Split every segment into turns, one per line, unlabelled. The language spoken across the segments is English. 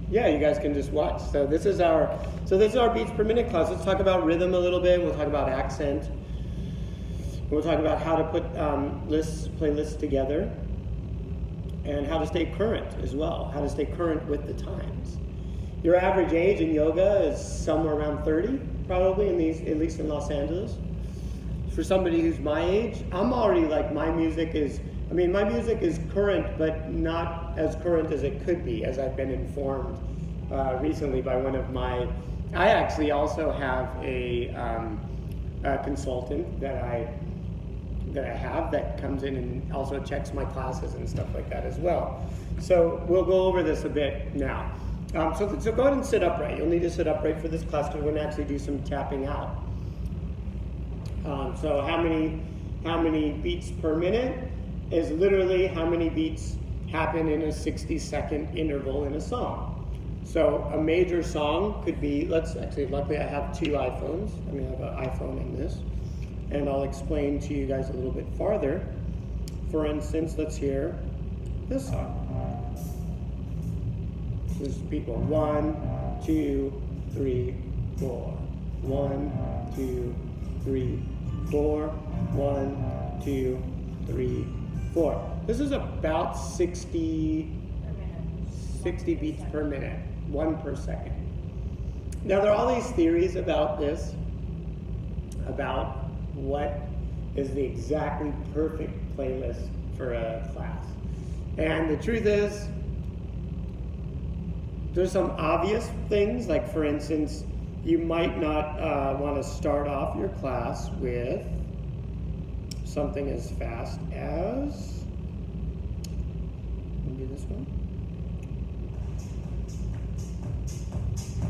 Yeah, you guys can just watch. So this is our beats per minute class. Let's talk about rhythm a little bit. We'll talk about accent. We'll talk about how to put playlists together, and how to stay current as well. How to stay current with the times. Your average age in yoga is somewhere around 30, probably at least in Los Angeles. For somebody who's my age, I'm already like my music is current, but not as current as it could be, as I've been informed recently by one of my. I actually also have a consultant that I have that comes in and also checks my classes and stuff like that as well. So we'll go over this a bit now. So go ahead and sit upright. You'll need to sit upright for this class because we're going to actually do some tapping out. So how many beats per minute is literally how many beats happen in a 60-second interval in a song. So a major song could be, luckily I have two iPhones. I have an iPhone and this. And I'll explain to you guys a little bit farther. For instance, let's hear this song. This is people. 1, 2, 3, 4. 1, 2, 3, 4. 1, 2, 3, 4. This is about 60 beats per minute, 1 per second. Now there are all these theories about this, about what is the exactly perfect playlist for a class. And the truth is, there's some obvious things, like for instance, you might not want to start off your class with something as fast as, let me do this one.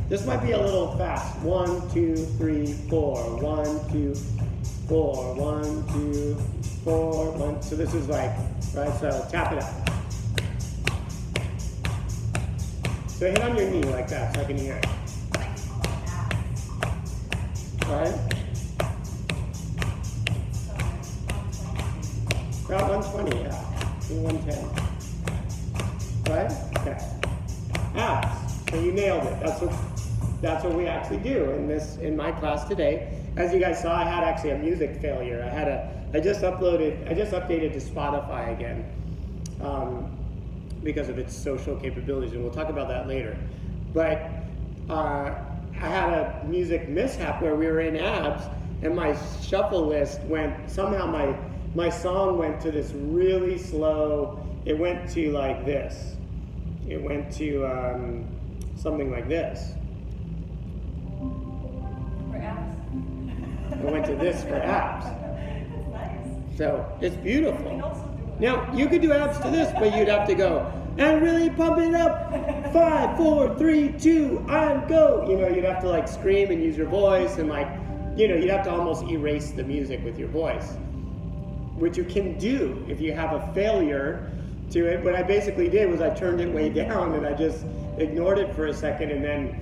This might be a little fast. 1, 2, 3, 4. 1, 2, 4. 1, 2, 4. 1. So this is like, right? So tap it out. So hit on your knee like that so I can hear it. Right? About 120, yeah. 110. Right? Okay. Abs. So you nailed it. That's what we actually do in my class today. As you guys saw, I had actually a music failure. I just updated to Spotify again because of its social capabilities, and we'll talk about that later. But I had a music mishap where we were in abs, and my shuffle list went, somehow my song went to this really slow, it went to like this. It went to something like this.
For abs?
It went to this for abs.
That's nice.
So it's beautiful.
You can also do it.
Now, you could do abs to this, but you'd have to go, and really pump it up. 5, 4, 3, 2, and go. You'd have to like scream and use your voice, and you'd have to almost erase the music with your voice, which you can do if you have a failure to it. What I basically did was I turned it way down, and I just ignored it for a second, and then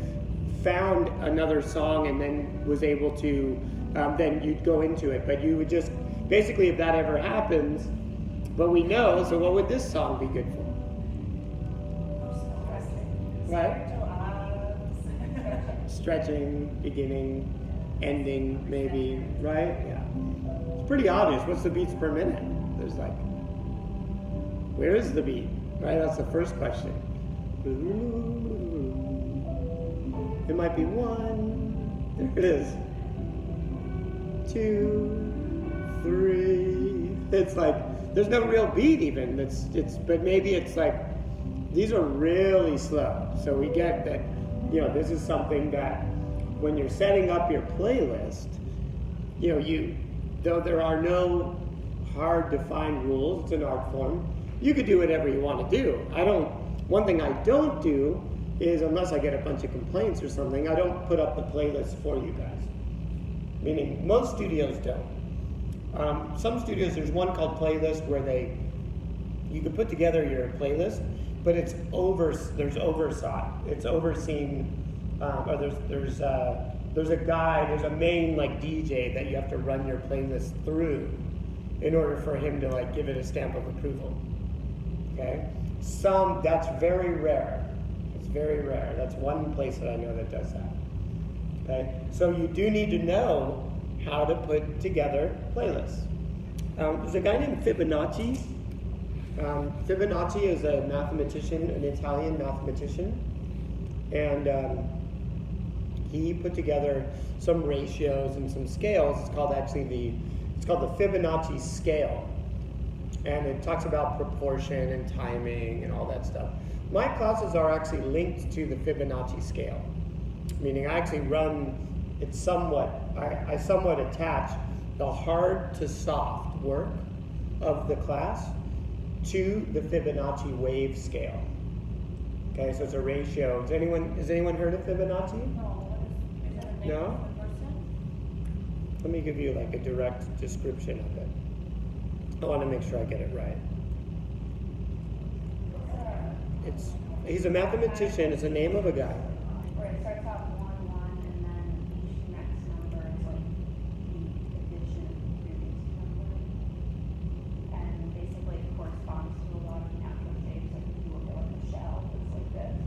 found another song, and then was able to, then you'd go into it. But you would just, basically, if that ever happens, but we know, so what would this song be good for? Right? Stretching, beginning, ending, maybe, right? Yeah. It's pretty obvious. What's the beats per minute? There's like, where is the beat? Right? That's the first question. It might be 1. There it is. 2, 3. It's like, there's no real beat even. But maybe it's like, these are really slow. So we get that, this is something that when you're setting up your playlist, though there are no hard defined rules, it's an art form, you could do whatever you want to do. One thing I don't do is, unless I get a bunch of complaints or something, I don't put up the playlist for you guys. Meaning, most studios don't. Some studios, there's one called Playlist where you can put together your playlist, but there's oversight. It's overseen, or there's a main like DJ that you have to run your playlist through in order for him to like give it a stamp of approval. Okay? That's very rare. It's very rare. That's one place that I know that does that. Okay? So you do need to know how to put together playlists. There's a guy named Fibonacci. Fibonacci is a mathematician, an Italian mathematician, and he put together some ratios and some scales. It's called the Fibonacci scale, and it talks about proportion and timing and all that stuff. My classes are actually linked to the Fibonacci scale, meaning I actually run it I somewhat attach the hard to soft work of the class to the Fibonacci wave scale. Okay, so it's a ratio. Has anyone heard of Fibonacci?
No, is that a name
No?
of the person?
Let me give you like a direct description of it. I want to make sure I get it right. He's a mathematician. It's the name of a guy.
Where it starts off 1, 1, and then each next number is like the addition of the previous number. And basically it corresponds to a lot of natural shapes. Like if you look at like a shell, it's like this.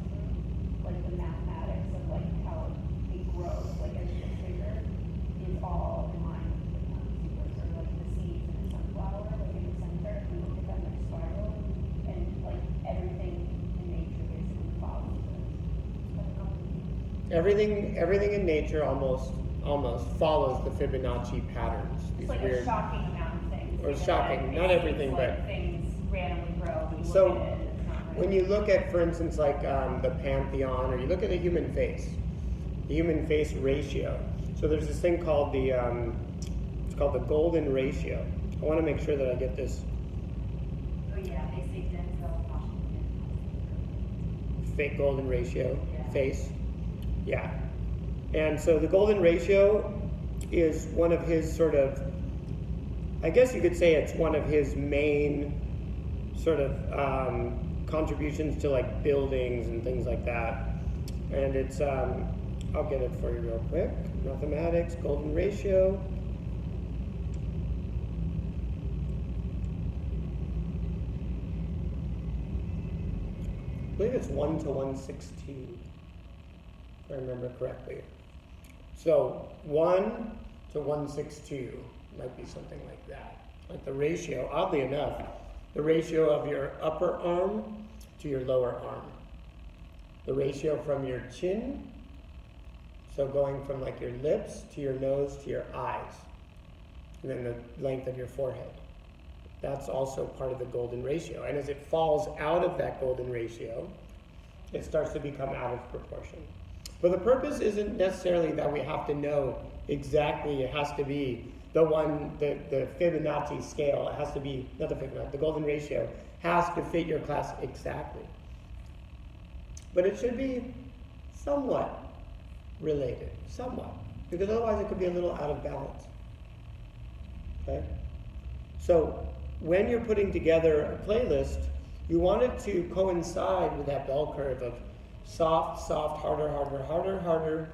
Like the mathematics of like how it grows, like as it gets bigger, is all in line with the sequence. Or like the seeds in a sunflower, like in the center, if you look at them like spiral, and like everything in nature basically follows this.
Everything in nature almost follows the Fibonacci patterns.
It's
These
like a
weird.
shocking amount of things.
Or
Like,
shocking, not
it
everything,
seems
but-
like things randomly grow. When you
So,
look at it, it's not right.
When you look at, for instance, like the Pantheon, or you look at the human face ratio. So there's this thing called it's called the golden ratio. I want to make sure that I get this
Oh yeah, they say Denzel Washington.
fake golden ratio
Yeah.
face. Yeah. And so the golden ratio is one of his sort of, I guess you could say it's one of his main sort of contributions to like buildings and things like that. And it's, I'll get it for you real quick. Mathematics, golden ratio. I believe it's 1 to 116, if I remember correctly. So 1 to 162 might be something like that. Like the ratio, oddly enough, the ratio of your upper arm to your lower arm. The ratio from your chin, so going from like your lips to your nose to your eyes. And then the length of your forehead. That's also part of the golden ratio. And as it falls out of that golden ratio, it starts to become out of proportion. But the purpose isn't necessarily that we have to know exactly, it has to be the Fibonacci scale, it has to be, not the Fibonacci, the golden ratio has to fit your class exactly. But it should be somewhat related, somewhat, because otherwise it could be a little out of balance. Okay? So when you're putting together a playlist, you want it to coincide with that bell curve of soft, soft, harder, harder, harder, harder,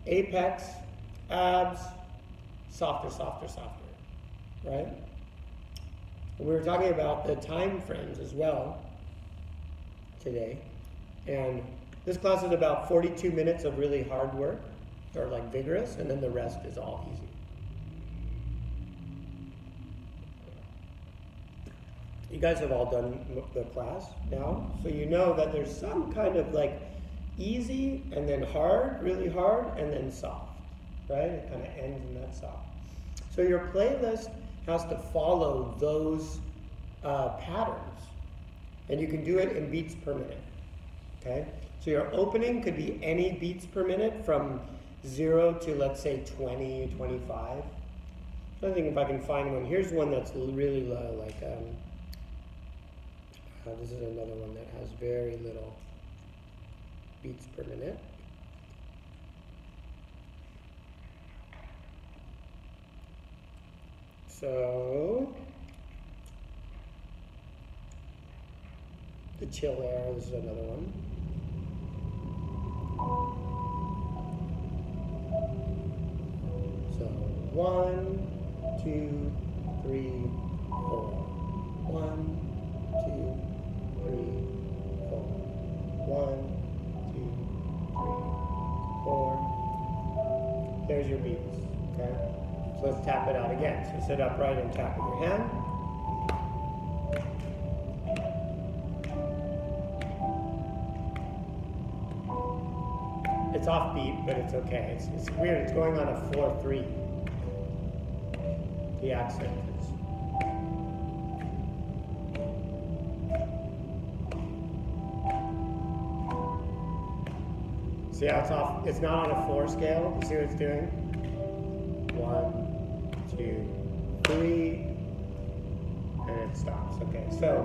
apex, abs, softer, softer, softer, right? And we were talking about the time frames as well today. And this class is about 42 minutes of really hard work, or like vigorous, and then the rest is all easy. You guys have all done the class now, so you know that there's some kind of like easy and then hard, really hard, and then soft, right? It kind of ends in that soft. So your playlist has to follow those patterns, and you can do it in beats per minute, okay? So your opening could be any beats per minute from 0 to, let's say, 20, 25. I think if I can find one. Here's one that's really low, like, this is another one that has very little beats per minute. So, the chill air, this is another one. So, 1, 2, 3, 4. 1, 2, There's your beats. Okay? So let's tap it out again. So sit upright and tap with your hand. It's offbeat, but it's okay. It's weird. It's going on a 4/3. The accent is. See how it's off? It's not on a 4 scale. You see what it's doing? 1, 2, 3, and it stops. Okay, so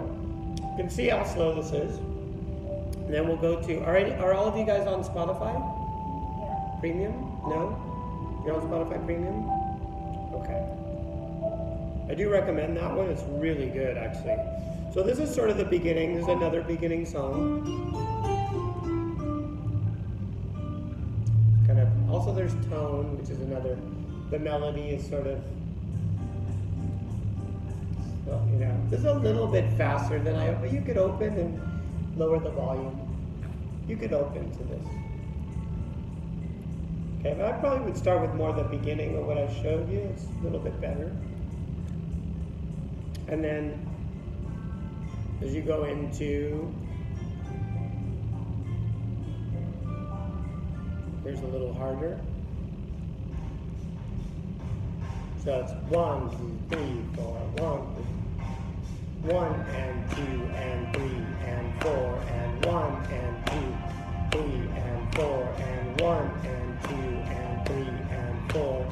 you can see how slow this is. And then we'll go to. Are all of you guys on Spotify?
Yeah.
Premium? No? You're on Spotify Premium? Okay. I do recommend that one. It's really good, actually. So this is sort of the beginning. This is another beginning song. Kind of. Also, there's tone, which is another. The melody is sort of. Well, you know, this is a little bit faster than but you could open and lower the volume. You could open to this. Okay, but I probably would start with more the beginning of what I showed you. It's a little bit better. And then as you go into, here's a little harder. So it's 1, 2, 3, 4, 1 and 2 and 3 and 4 and 1 and 2, 3 and 4 and 1 and 2 and 3 and 4.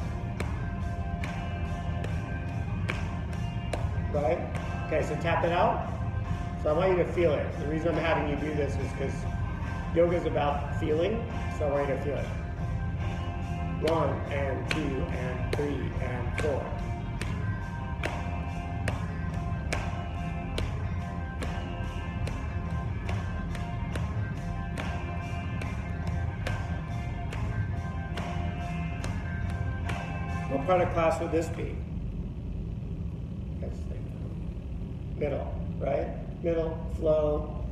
Right? Okay, so tap it out. So I want you to feel it. The reason I'm having you do this is because yoga is about feeling, so I want you to feel it. 1 and 2 and 3 and 4. What part of class would this be? Middle, right? Middle, flow,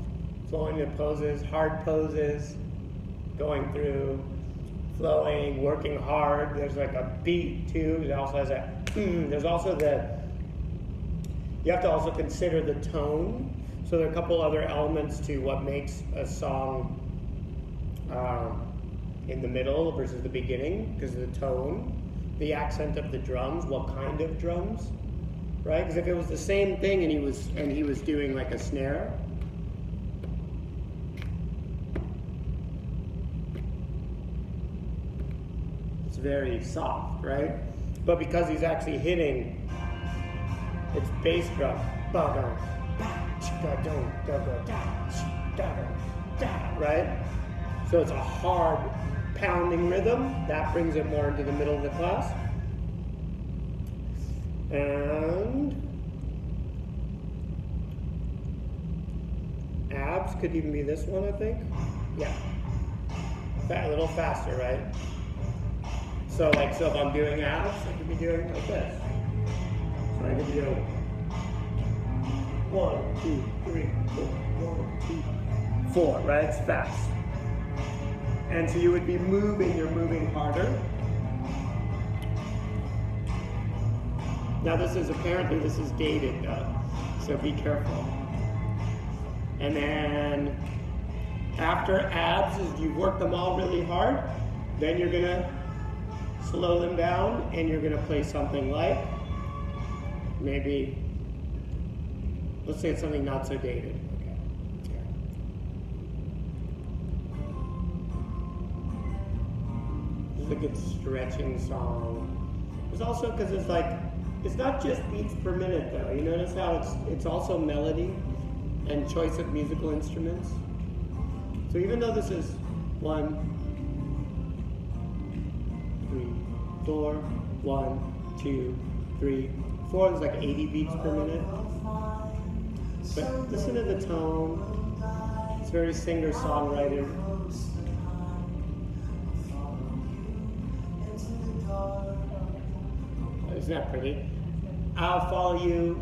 flowing the poses, hard poses, going through, flowing, working hard. There's like a beat too. It also has a, there's also you have to also consider the tone. So there are a couple other elements to what makes a song in the middle versus the beginning, because of the tone, the accent of the drums, what kind of drums. Right? Because if it was the same thing and he was doing like a snare, it's very soft, right? But because he's actually hitting, it's bass drum, right? So it's a hard pounding rhythm that brings it more into the middle of the class. And abs could even be this one, I think. Yeah. A little faster, right? So if I'm doing abs, I could be doing like this. So I could be doing 1, 2, 3, 4, 1, 2, 4, right? It's fast. And so you're moving harder. Now this is dated though, so be careful. And then after abs, as you've worked them all really hard, then you're gonna slow them down and you're gonna play something like, maybe, let's say it's something not so dated. Okay. This is a good stretching song. It's also because it's not just beats per minute though. You notice how it's also melody and choice of musical instruments. So even though this is 1, 3, 4, 1, 2, 3, 4, there's like 80 beats per minute. But listen to the tone. It's very singer-songwriter. Isn't that pretty? I'll follow you.